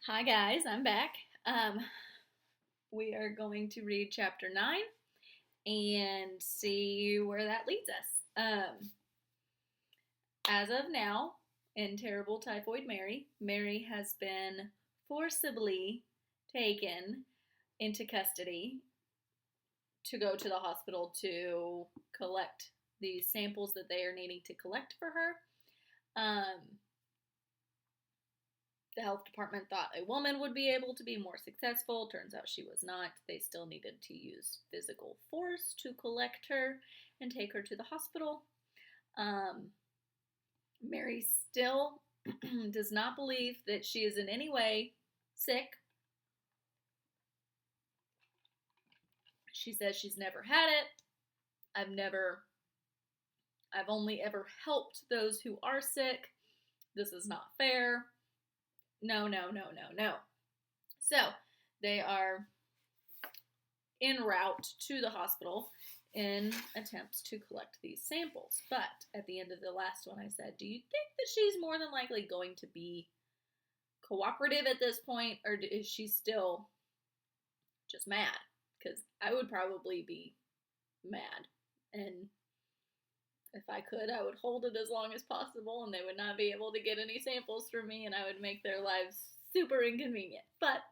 Hi guys, I'm back. We are going to read chapter 9 and see where that leads us. As of now, in Terrible Typhoid Mary, Mary has been forcibly taken into custody to go to the hospital to collect these samples that they are needing to collect for her. The health department thought a woman would be able to be more successful. Turns out she was not. They still needed to use physical force to collect her and take her to the hospital. Mary still does not believe that she is in any way sick. She says she's never had it. I've only ever helped those who are sick. This is not fair. No, no, no, no, no. So they are en route to the hospital in attempts to collect these samples. But at the end of the last one, I said, do you think that she's more than likely going to be cooperative at this point, or is she still just mad? Because I would probably be mad. And if I could, I would hold it as long as possible, and they would not be able to get any samples from me, and I would make their lives super inconvenient. But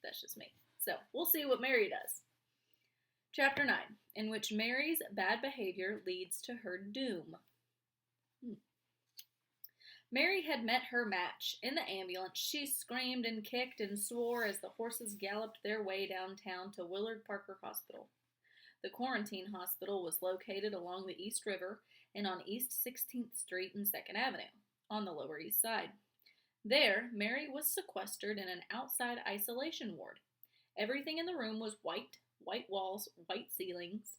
that's just me. So we'll see what Mary does. Chapter 9, in which Mary's bad behavior leads to her doom. Mary had met her match. In the ambulance, she screamed and kicked and swore as the horses galloped their way downtown to Willard Parker Hospital. The quarantine hospital was located along the East River and on East 16th Street and 2nd Avenue, on the Lower East Side. There, Mary was sequestered in an outside isolation ward. Everything in the room was white walls, white ceilings,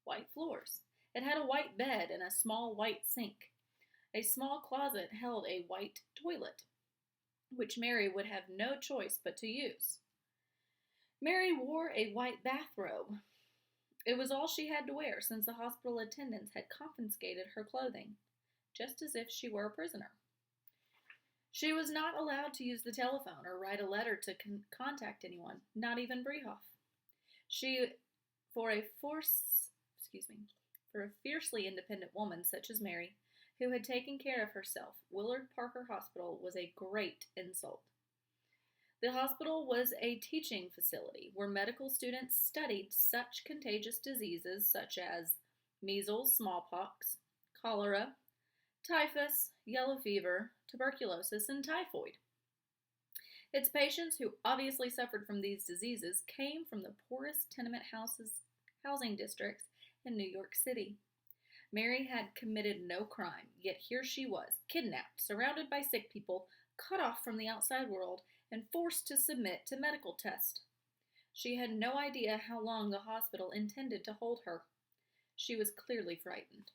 white floors. It had a white bed and a small white sink. A small closet held a white toilet, which Mary would have no choice but to use. Mary wore a white bathrobe. It was all she had to wear, since the hospital attendants had confiscated her clothing, just as if she were a prisoner. She was not allowed to use the telephone or write a letter to contact anyone, not even Brehoff. For a fiercely independent woman such as Mary, who had taken care of herself, Willard Parker Hospital was a great insult. The hospital was a teaching facility where medical students studied such contagious diseases such as measles, smallpox, cholera, typhus, yellow fever, tuberculosis, and typhoid. Its patients, who obviously suffered from these diseases, came from the poorest tenement housing districts in New York City. Mary had committed no crime, yet here she was, kidnapped, surrounded by sick people, cut off from the outside world, and forced to submit to medical tests. She had no idea how long the hospital intended to hold her. She was clearly frightened.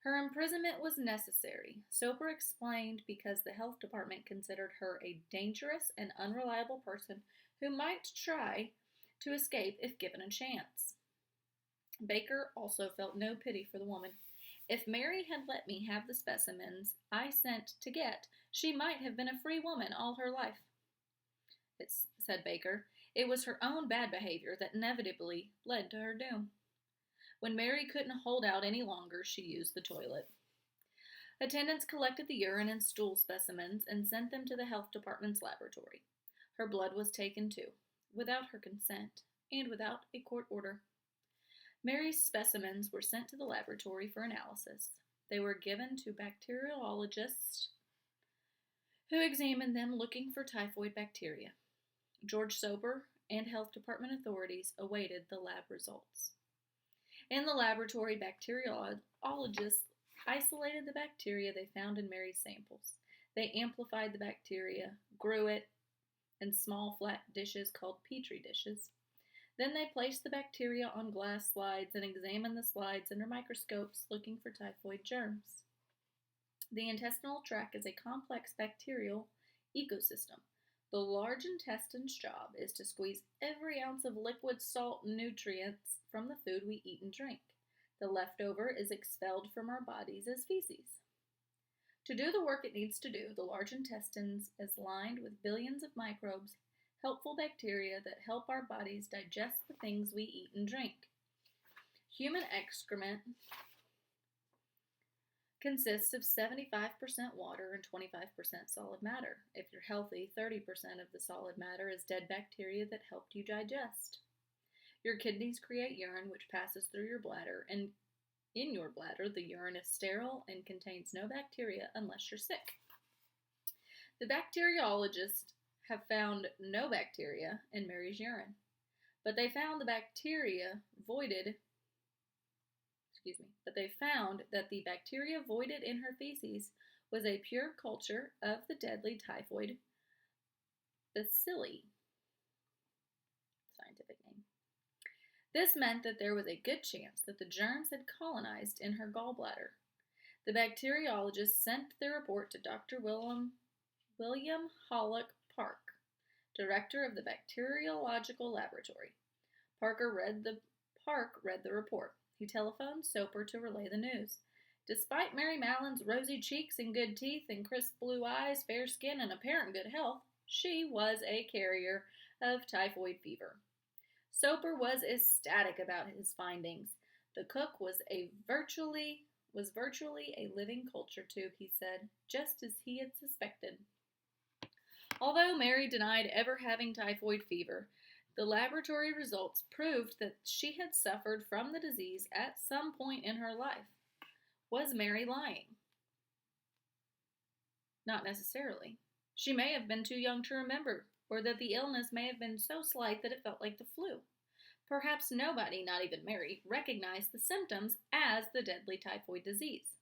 Her imprisonment was necessary, Soper explained, because the health department considered her a dangerous and unreliable person who might try to escape if given a chance. Baker also felt no pity for the woman. If Mary had let me have the specimens I sent to get, she might have been a free woman all her life. Said Baker. It was her own bad behavior that inevitably led to her doom. When Mary couldn't hold out any longer, she used the toilet. Attendants collected the urine and stool specimens and sent them to the health department's laboratory. Her blood was taken too, without her consent and without a court order. Mary's specimens were sent to the laboratory for analysis. They were given to bacteriologists who examined them looking for typhoid bacteria. George Soper and health department authorities awaited the lab results. In the laboratory, bacteriologists isolated the bacteria they found in Mary's samples. They amplified the bacteria, grew it in small flat dishes called petri dishes. Then they placed the bacteria on glass slides and examined the slides under microscopes looking for typhoid germs. The intestinal tract is a complex bacterial ecosystem. The large intestine's job is to squeeze every ounce of liquid salt and nutrients from the food we eat and drink. The leftover is expelled from our bodies as feces. To do the work it needs to do, the large intestine is lined with billions of microbes, helpful bacteria that help our bodies digest the things we eat and drink. Human excrement consists of 75% water and 25% solid matter. If you're healthy, 30% of the solid matter is dead bacteria that helped you digest. Your kidneys create urine which passes through your bladder, and in your bladder, the urine is sterile and contains no bacteria unless you're sick. The bacteriologists have found no bacteria in Mary's urine, but they found that the bacteria voided in her feces was a pure culture of the deadly typhoid bacilli. Scientific name. This meant that there was a good chance that the germs had colonized in her gallbladder. The bacteriologist sent the report to Dr. William Hollock Park, director of the bacteriological laboratory. Park read the report. He telephoned Soper to relay the news. Despite Mary Mallon's rosy cheeks and good teeth and crisp blue eyes, fair skin, and apparent good health, she was a carrier of typhoid fever. Soper was ecstatic about his findings. The cook was virtually a living culture tube, he said, just as he had suspected. Although Mary denied ever having typhoid fever, the laboratory results proved that she had suffered from the disease at some point in her life. Was Mary lying? Not necessarily. She may have been too young to remember, or that the illness may have been so slight that it felt like the flu. Perhaps nobody, not even Mary, recognized the symptoms as the deadly typhoid disease.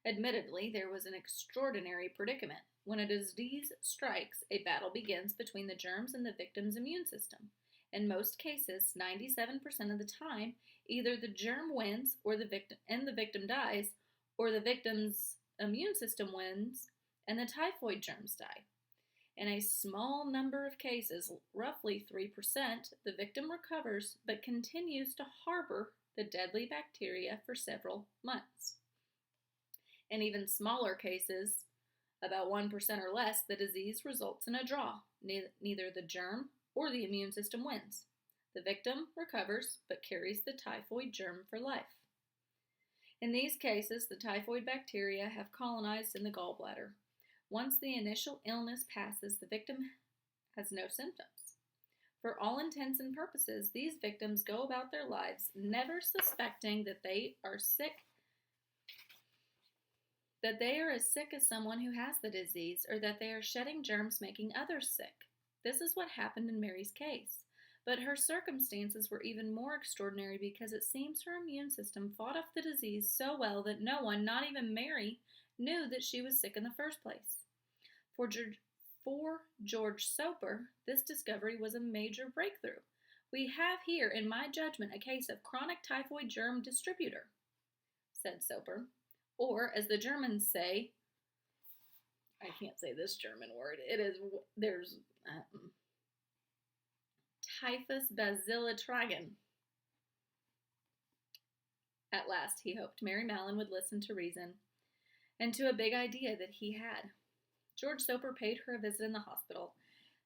Admittedly, there was an extraordinary predicament. When a disease strikes, a battle begins between the germs and the victim's immune system. In most cases, 97% of the time, either the germ wins or the victim dies, or the victim's immune system wins and the typhoid germs die. In a small number of cases, roughly 3%, the victim recovers but continues to harbor the deadly bacteria for several months. In even smaller cases, about 1% or less, the disease results in a draw. Neither the germ or the immune system wins. The victim recovers but carries the typhoid germ for life. In these cases, the typhoid bacteria have colonized in the gallbladder. Once the initial illness passes, the victim has no symptoms. For all intents and purposes, these victims go about their lives never suspecting that they are as sick as someone who has the disease, or that they are shedding germs making others sick. This is what happened in Mary's case. But her circumstances were even more extraordinary because it seems her immune system fought off the disease so well that no one, not even Mary, knew that she was sick in the first place. For George Soper, this discovery was a major breakthrough. We have here, in my judgment, a case of chronic typhoid germ distributor, said Soper. Or, as the Germans say, I can't say this German word, there's Typhus bacillitragen. At last, he hoped Mary Mallon would listen to reason and to a big idea that he had. George Soper paid her a visit in the hospital.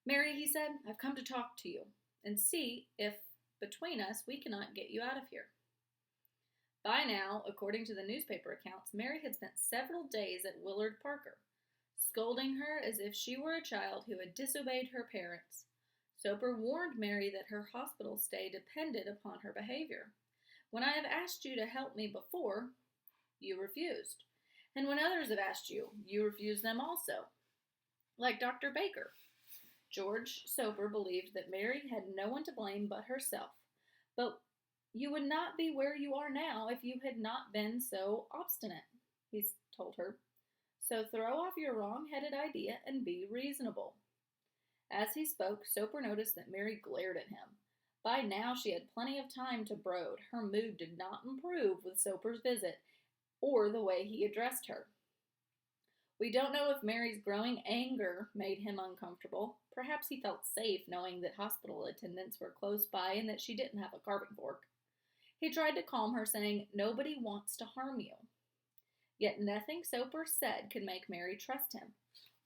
Mary, he said, I've come to talk to you and see if, between us, we cannot get you out of here. By now, according to the newspaper accounts, Mary had spent several days at Willard Parker, scolding her as if she were a child who had disobeyed her parents. Soper warned Mary that her hospital stay depended upon her behavior. When I have asked you to help me before, you refused. And when others have asked you, you refuse them also. Like Dr. Baker. George Soper believed that Mary had no one to blame but herself. But you would not be where you are now if you had not been so obstinate, he told her. So throw off your wrong-headed idea and be reasonable. As he spoke, Soper noticed that Mary glared at him. By now she had plenty of time to brood. Her mood did not improve with Soper's visit or the way he addressed her. We don't know if Mary's growing anger made him uncomfortable. Perhaps he felt safe knowing that hospital attendants were close by and that she didn't have a carving fork. He tried to calm her, saying, Nobody wants to harm you. Yet nothing Soper said could make Mary trust him.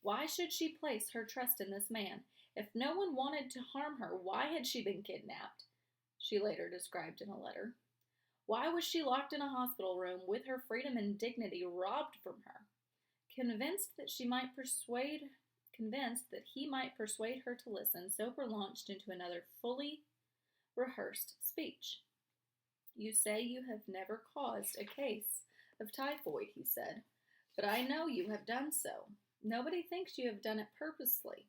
Why should she place her trust in this man? If no one wanted to harm her, why had she been kidnapped? She later described in a letter. Why was she locked in a hospital room with her freedom and dignity robbed from her? Convinced that he might persuade her to listen, Soper launched into another fully rehearsed speech. You say you have never caused a case of typhoid, he said, but I know you have done so. Nobody thinks you have done it purposely,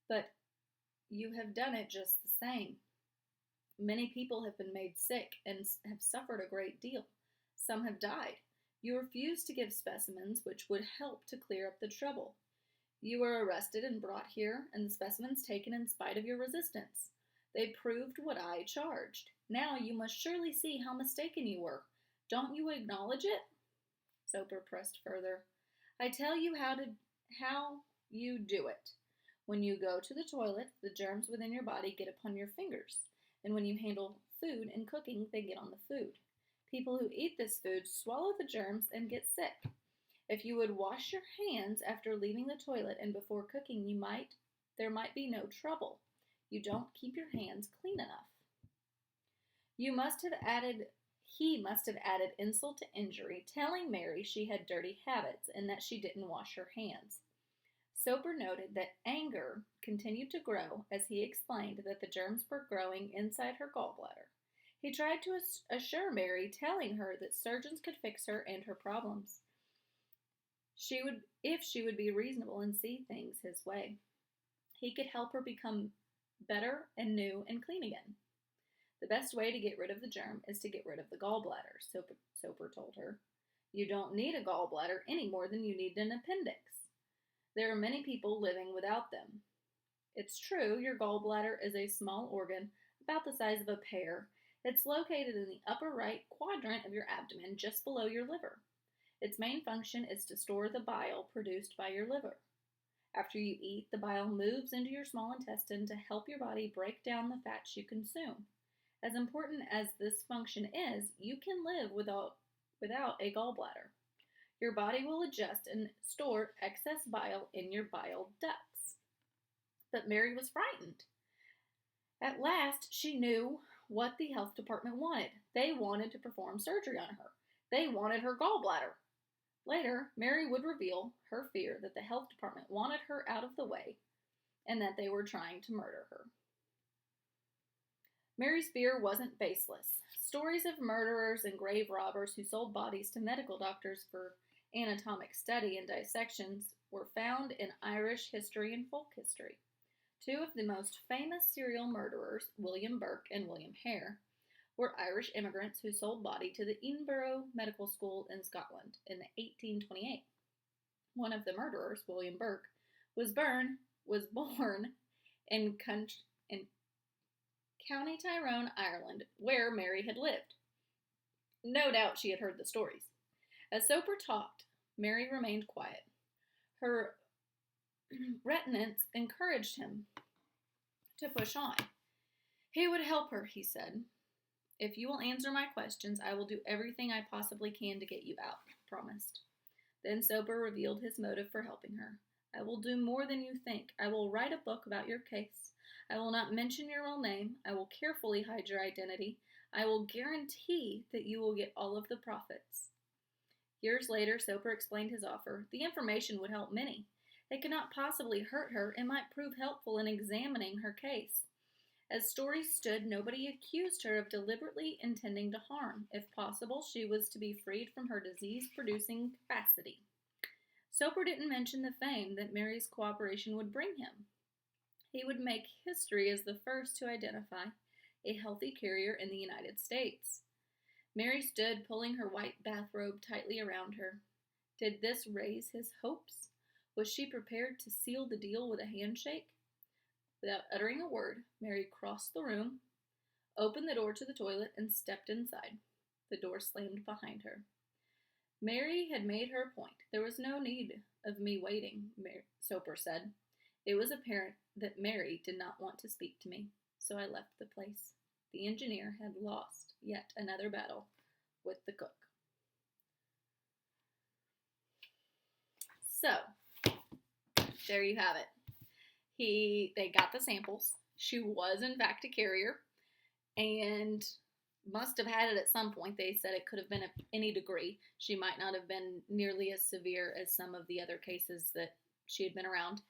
but you have done it just the same. Many people have been made sick and have suffered a great deal. Some have died. You refused to give specimens which would help to clear up the trouble. You were arrested and brought here, and the specimens taken in spite of your resistance. They proved what I charged. Now you must surely see how mistaken you were. Don't you acknowledge it? Soper pressed further. I tell you how you do it. When you go to the toilet, the germs within your body get upon your fingers, and when you handle food in cooking, they get on the food. People who eat this food swallow the germs and get sick. If you would wash your hands after leaving the toilet and before cooking, there might be no trouble. You don't keep your hands clean enough. He must have added insult to injury, telling Mary she had dirty habits and that she didn't wash her hands. Soper noted that anger continued to grow as he explained that the germs were growing inside her gallbladder. He tried to assure Mary, telling her that surgeons could fix her and her problems. If she would be reasonable and see things his way. He could help her become better and new and clean again. The best way to get rid of the germ is to get rid of the gallbladder, Soper told her. You don't need a gallbladder any more than you need an appendix. There are many people living without them. It's true, your gallbladder is a small organ about the size of a pear. It's located in the upper right quadrant of your abdomen, just below your liver. Its main function is to store the bile produced by your liver. After you eat, the bile moves into your small intestine to help your body break down the fats you consume. As important as this function is, you can live without a gallbladder. Your body will adjust and store excess bile in your bile ducts. But Mary was frightened. At last, she knew what the health department wanted. They wanted to perform surgery on her. They wanted her gallbladder. Later, Mary would reveal her fear that the health department wanted her out of the way and that they were trying to murder her. Mary's fear wasn't baseless. Stories of murderers and grave robbers who sold bodies to medical doctors for anatomic study and dissections were found in Irish history and folk history. Two of the most famous serial murderers, William Burke and William Hare, were Irish immigrants who sold bodies to the Edinburgh Medical School in Scotland in 1828. One of the murderers, William Burke, was born in County Tyrone, Ireland, where Mary had lived. No doubt she had heard the stories. As Soper talked, Mary remained quiet. Her retinence encouraged him to push on. He would help her, he said. If you will answer my questions, I will do everything I possibly can to get you out, promised. Then Soper revealed his motive for helping her. I will do more than you think. I will write a book about your case. I will not mention your real name. I will carefully hide your identity. I will guarantee that you will get all of the profits. Years later, Soper explained his offer. The information would help many. It could not possibly hurt her and might prove helpful in examining her case. As stories stood, nobody accused her of deliberately intending to harm. If possible, she was to be freed from her disease-producing capacity. Soper didn't mention the fame that Mary's cooperation would bring him. He would make history as the first to identify a healthy carrier in the United States. Mary stood, pulling her white bathrobe tightly around her. Did this raise his hopes? Was she prepared to seal the deal with a handshake? Without uttering a word, Mary crossed the room, opened the door to the toilet, and stepped inside. The door slammed behind her. Mary had made her point. There was no need of me waiting, Soper said. It was apparent that Mary did not want to speak to me, so I left the place. The engineer had lost yet another battle with the cook. So, there you have it. They got the samples. She was, in fact, a carrier and must have had it at some point. They said it could have been at any degree. She might not have been nearly as severe as some of the other cases that she had been around.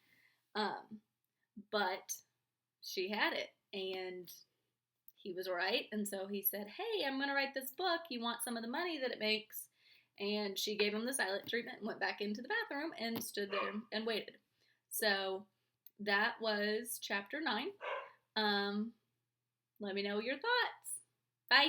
But she had it, and he was right. And so he said, hey, I'm going to write this book. You want some of the money that it makes? And she gave him the silent treatment and went back into the bathroom and stood there and waited. So that was chapter 9. Let me know your thoughts. Bye.